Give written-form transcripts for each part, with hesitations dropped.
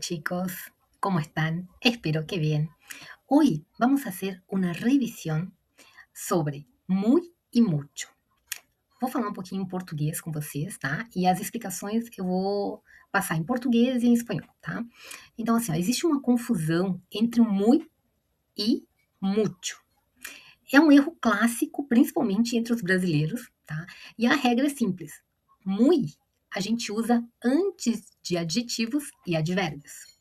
chicos, ¿cómo están? Espero que bien. Hoy vamos a hacer una revisión sobre muy e muito. Vou falar um pouquinho em português com vocês, tá? E as explicações eu vou passar em português e em espanhol, tá? Então, assim, ó, existe uma confusão entre o muy e mucho. É um erro clássico, principalmente entre os brasileiros, tá? E a regra é simples. Muy a gente usa antes de adjetivos e advérbios.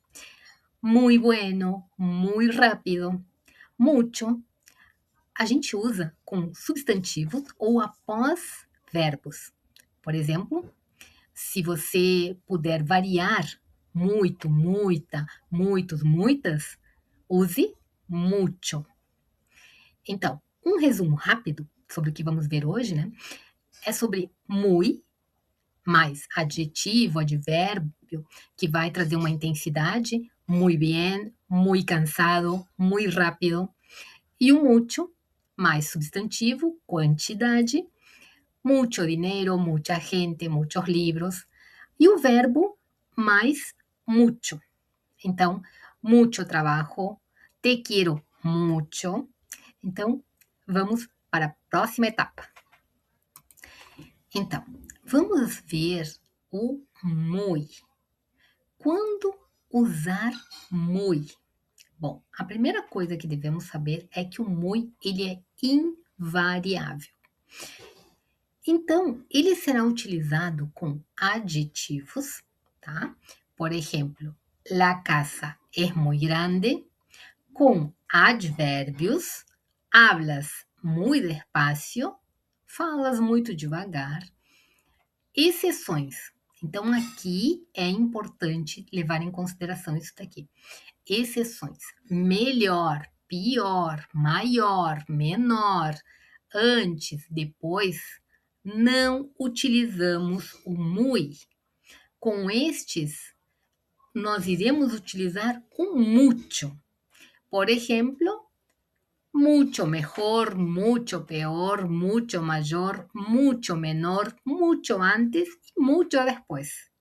Muy bueno, muy rápido. Mucho, a gente usa com substantivos ou após verbos. Por exemplo, se você puder variar muito, muita, muitos, muitas, use mucho. Então, um resumo rápido sobre o que vamos ver hoje, né? É sobre muy, mais adjetivo, advérbio, que vai trazer uma intensidade, muy bien, muy cansado, muy rápido. E o mucho, mais substantivo, quantidade, mucho dinero, mucha gente, muchos libros. E o verbo, mais mucho. Então, mucho trabajo, te quiero mucho. Então, vamos para a próxima etapa. Então, vamos ver o muy. Quando usar muy? Bom, a primeira coisa que devemos saber é que o muy ele é invariável. Então, ele será utilizado com adjetivos, tá? Por exemplo, la casa es muy grande. Com advérbios, hablas muy despacio, falas muito devagar. Exceções. Então, aqui é importante levar em consideração isso daqui. Exceções. Melhor, pior, maior, menor, antes, depois, não utilizamos o muy. Com estes, nós iremos utilizar o mucho. Por exemplo, mucho mejor, mucho peor, mucho mayor, mucho menor, mucho antes e mucho depois.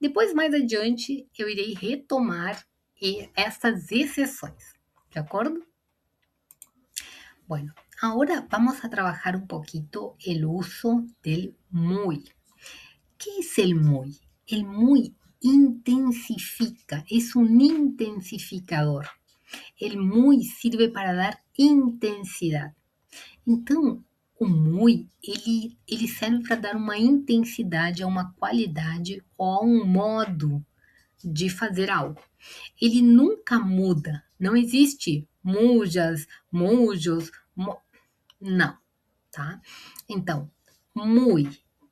Depois, mais adiante, eu irei retomar essas exceções, ¿de acuerdo? Bueno, ahora vamos a trabajar un poquito el uso del muy. ¿Qué es el muy? El muy intensifica, es un intensificador. El muy sirve para dar intensidade. Então, o muy, ele serve para dar uma intensidade, a uma qualidade ou a um modo de fazer algo. Ele nunca muda. Não existe mujas, mujos, não, tá? Então, muy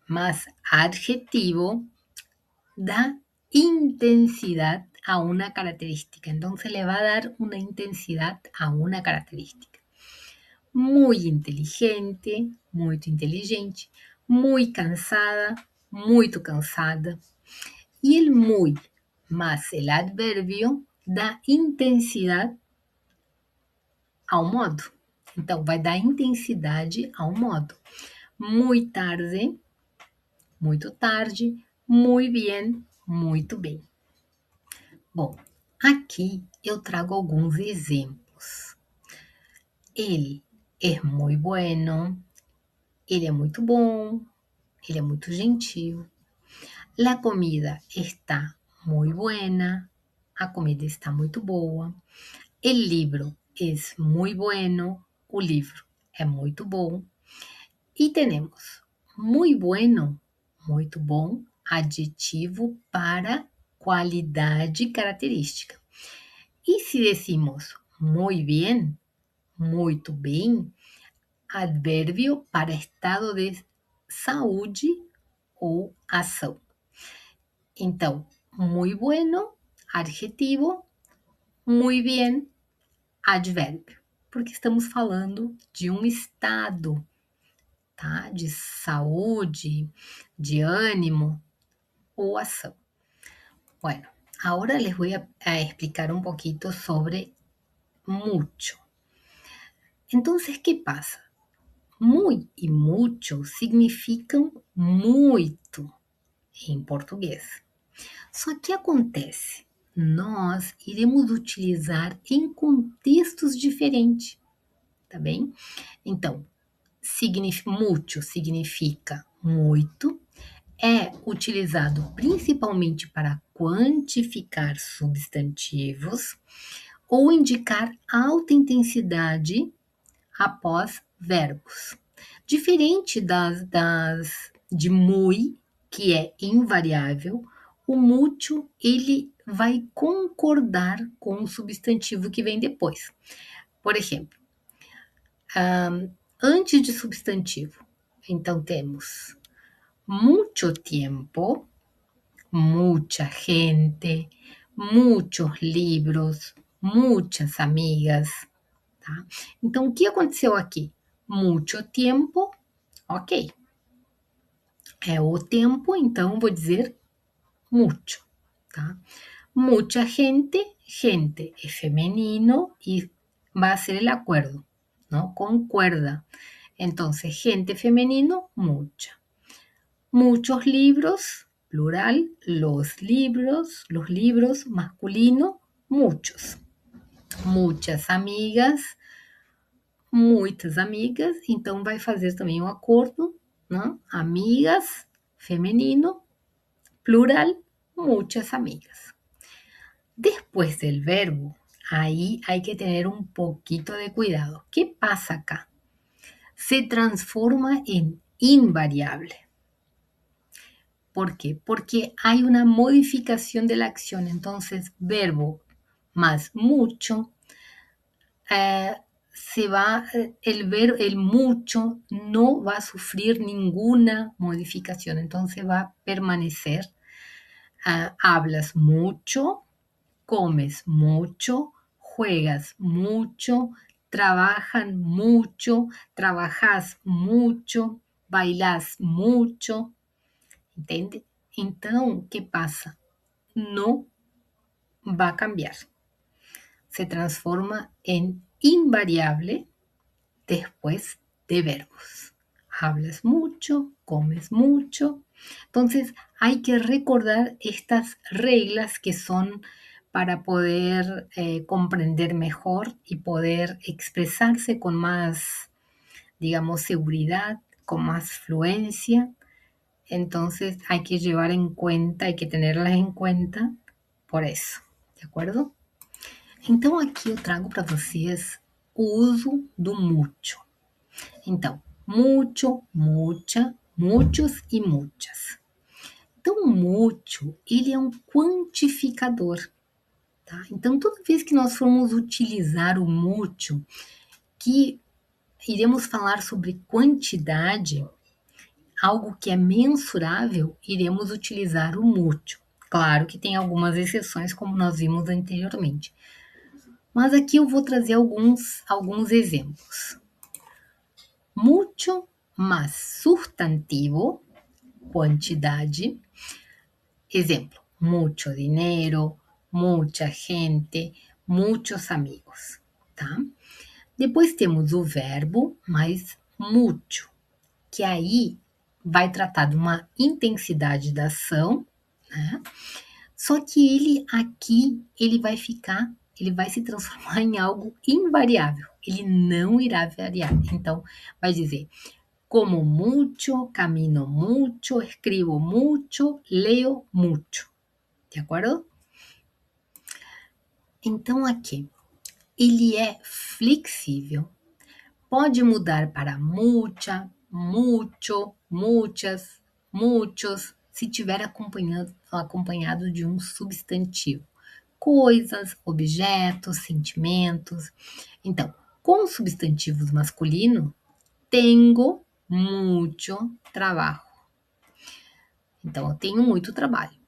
mais adjetivo dá intensidade a una característica. Entonces le va a dar una intensidad a una característica. Muy inteligente, muito inteligente, muy cansada, muito cansada. E el muy más el advérbio dá intensidade ao modo. Então, vai dar intensidade ao modo. Muy tarde, muito tarde, muy bien, muito bem. Bom, aqui eu trago alguns exemplos. Ele é muito bueno, ele é muito bom, ele é muito gentil. La comida está muy buena, a comida está muito boa. El libro es muy bueno, o livro é muito bom. E temos muy bueno, muito bom, adjetivo para qualidade característica. E se decimos muy bien, muito bem, advérbio para estado de saúde ou ação. Então, muy bueno, adjetivo, muy bien, advérbio, porque estamos falando de um estado, tá? De saúde, de ânimo ou ação. Bueno, ahora les voy a explicar un poquito sobre mucho. Entonces, ¿qué pasa? Muy e mucho significam muito em português. Só que acontece, nós iremos utilizar em contextos diferentes, tá bem? Então, mucho significa muito, é utilizado principalmente para quantificar substantivos ou indicar alta intensidade após verbos. Diferente de muy, que é invariável, o mútuo ele vai concordar com o substantivo que vem depois. Por exemplo, antes de substantivo, então temos mucho tiempo, mucha gente, muchos libros, muchas amigas, tá? Então, o que aconteceu aqui? Mucho tempo, ok. É o tempo, então vou dizer mucho, tá? Mucha gente, gente é femenino e vai ser el acuerdo, ¿no? Concuerda. Entonces, gente femenino, mucha. Muchos libros, plural, los libros, masculino, muchos. Muchas amigas, muitas amigas, então vai fazer também um acordo, né? Amigas, feminino, plural, muchas amigas. Después del verbo, ahí hay que tener un poquito de cuidado. ¿Qué pasa acá? Se transforma en invariable. ¿Por qué? Porque hay una modificación de la acción. Entonces, verbo más mucho, el mucho no va a sufrir ninguna modificación. Entonces va a permanecer. Hablas mucho, comes mucho, juegas mucho, trabajan mucho, trabajas mucho, bailas mucho. Entende? Então, o que passa? No va a cambiar. Se transforma en invariable después de verbos. Hablas mucho, comes mucho. Entonces, hay que recordar estas reglas que son para poder comprender mejor y poder expresarse con más, digamos, seguridad, con más fluencia. Entonces hay que llevar en cuenta, hay que tenerlas en cuenta por isso, de acordo? Então aqui eu trago para vocês o uso do mucho. Então, mucho, mucha, muchos e muchas. Então, o mucho, ele é um quantificador, tá? Então, toda vez que nós formos utilizar o mucho, que iremos falar sobre quantidade, algo que é mensurável, iremos utilizar o mucho. Claro que tem algumas exceções, como nós vimos anteriormente. Mas aqui eu vou trazer alguns exemplos. Mucho mais substantivo, quantidade. Exemplo, mucho dinheiro, mucha gente, muchos amigos, tá? Depois temos o verbo mais mucho, que aí vai tratar de uma intensidade da ação, né? Só que ele aqui, ele vai se transformar em algo invariável. Ele não irá variar. Então, vai dizer, como mucho, camino mucho, escribo mucho, leo mucho. De acordo? Então, aqui, ele é flexível. Pode mudar para mucha, mucho, muchas, muchos, se tiver acompanhado de um substantivo. Coisas, objetos, sentimentos. Então, com substantivos masculinos, tenho mucho trabalho. Então, eu tenho muito trabalho.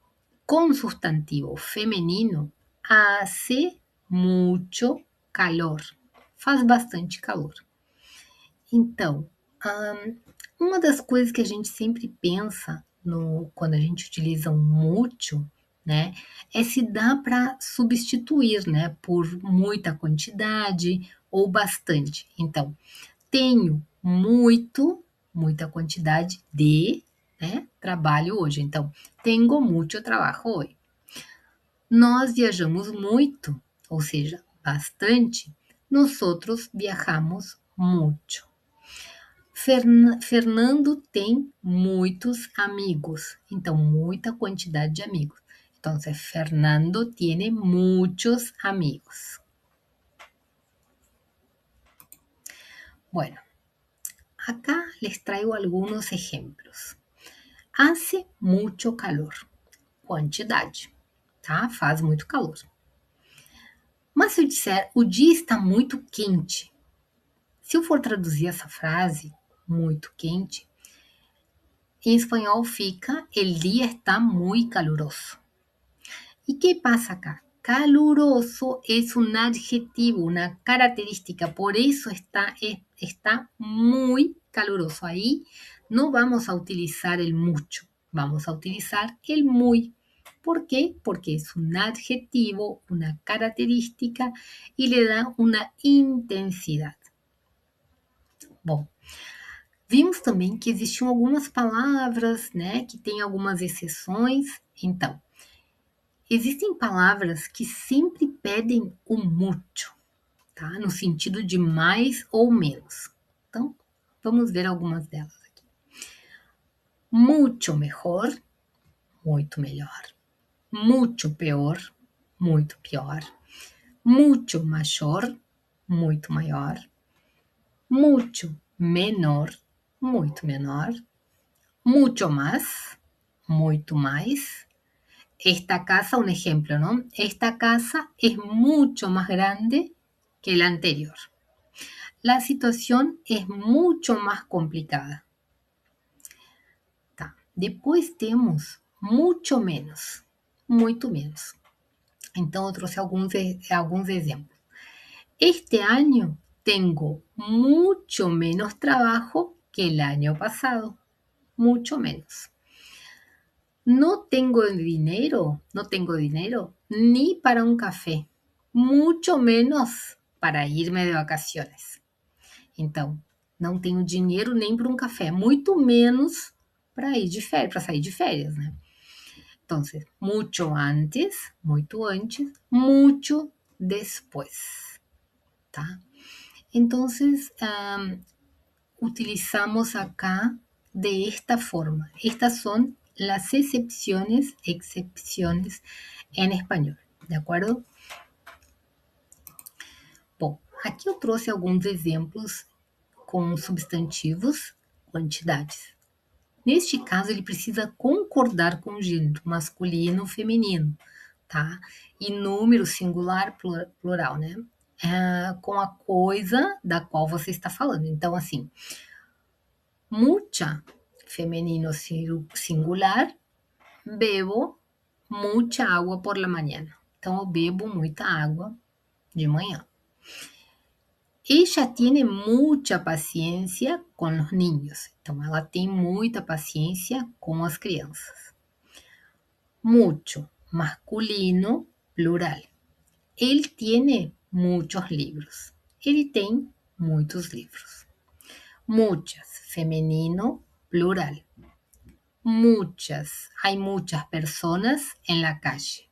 Com substantivo feminino, hace mucho calor. Faz bastante calor. Então, uma das coisas que a gente sempre pensa quando a gente utiliza um mucho, né, é se dá para substituir, né, por muita quantidade ou bastante. Então, tenho muita quantidade de, né, trabalho hoje. Então, tenho mucho trabalho hoje. Nós viajamos muito, ou seja, bastante. Nosotros viajamos mucho. Fernando tem muitos amigos. Então, muita quantidade de amigos. Então, Fernando tiene muchos amigos. Bueno, acá les traigo algunos ejemplos. Hace mucho calor. Quantidade, tá? Faz muito calor. Mas se eu disser o dia está muito quente, se eu for traduzir essa frase, muito quente, em espanhol fica el día está muy caluroso. ¿Y qué pasa acá? Caluroso es un adjetivo, una característica, por eso está muy caluroso. Ahí no vamos a utilizar el mucho, vamos a utilizar el muy. ¿Por qué? Porque es un adjetivo, una característica y le da una intensidade. Bom, vimos também que existiam algumas palavras, né, que têm algumas exceções. Então, existem palavras que sempre pedem o mucho, tá? No sentido de mais ou menos. Então, vamos ver algumas delas aqui. Mucho mejor, muito melhor. Mucho peor, muito pior. Mucho mayor, muito maior. Mucho menor, muito menor. Mucho más, muito mais. Esta casa, un ejemplo, ¿no? Esta casa es mucho más grande que la anterior. La situación es mucho más complicada. Tá. Depois temos muito menos, muito menos. Então, eu trouxe alguns exemplos. Este año tengo mucho menos trabajo que el año pasado. Mucho menos. No tengo dinero ni para un café, muito menos para irme de vacaciones. Então, não tenho dinheiro nem para um café, muito menos para ir de férias, para sair de férias, né? Então, muito antes, muito después, tá? Então, utilizamos acá de esta forma. Estas son las excepciones en español, de acordo? Bom, aqui eu trouxe alguns exemplos com substantivos, quantidades. Neste caso, ele precisa concordar com o gênero masculino ou feminino, tá? E número singular, plural, né? Com a coisa da qual você está falando. Então, assim, mucha, feminino singular, bebo mucha água por la mañana. Então, eu bebo muita água de manhã. Ella tiene mucha paciencia con los niños. Então, ela tem muita paciência com as crianças. Mucho, masculino, plural. Él tiene muchos libros. Ele tem muitos livros. Muchas, femenino, plural. Muchas, hay muchas personas en la calle.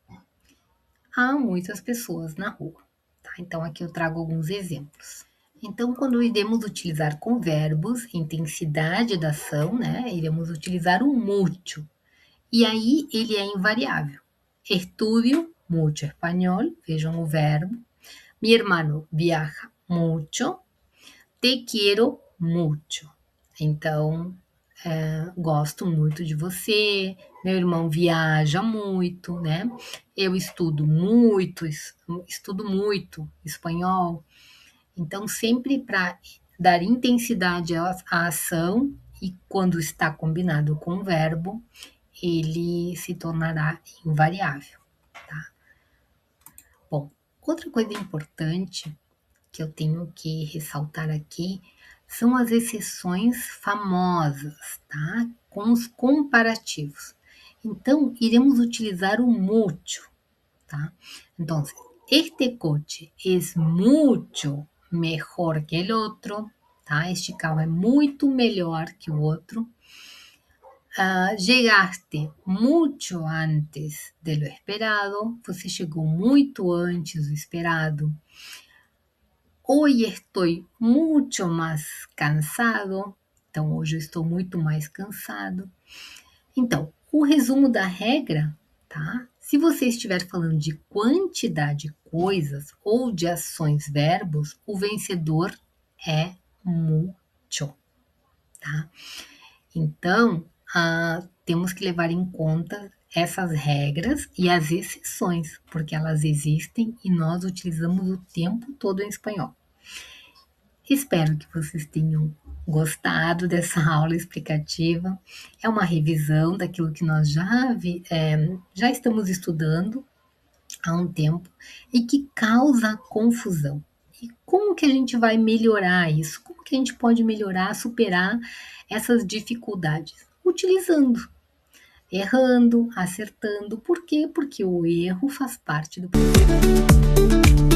Há muitas pessoas na rua. Tá? Então, aqui eu trago alguns exemplos. Então, quando iremos utilizar com verbos, intensidade da ação, né? Iremos utilizar o mucho. E aí, ele é invariável. Estudio mucho espanhol, vejam o verbo. Mi hermano viaja mucho. Te quiero mucho. Então, gosto muito de você. Meu irmão viaja muito, né? Eu estudo muito espanhol. Então, sempre para dar intensidade à ação e quando está combinado com o verbo, ele se tornará invariável, tá? Bom, outra coisa importante que eu tenho que ressaltar aqui são as exceções famosas, tá? Com os comparativos. Então, iremos utilizar o mucho, tá? Então, este coche es mucho mejor que el otro, tá? Este carro é muito melhor que o outro. Llegaste mucho antes de lo esperado. Você chegou muito antes do esperado. Hoy estoy mucho más cansado. Então, hoje eu estou muito mais cansado. Então, o resumo da regra, tá? Se você estiver falando de quantidade de coisas ou de ações, verbos, o vencedor é mucho, tá? Então, temos que levar em conta essas regras e as exceções, porque elas existem e nós utilizamos o tempo todo em espanhol. Espero que vocês tenham gostado dessa aula explicativa. É uma revisão daquilo que nós já estamos estudando há um tempo e que causa confusão. E como que a gente vai melhorar isso? Como que a gente pode melhorar, superar essas dificuldades? Utilizando, errando, acertando. Por quê? Porque o erro faz parte do processo.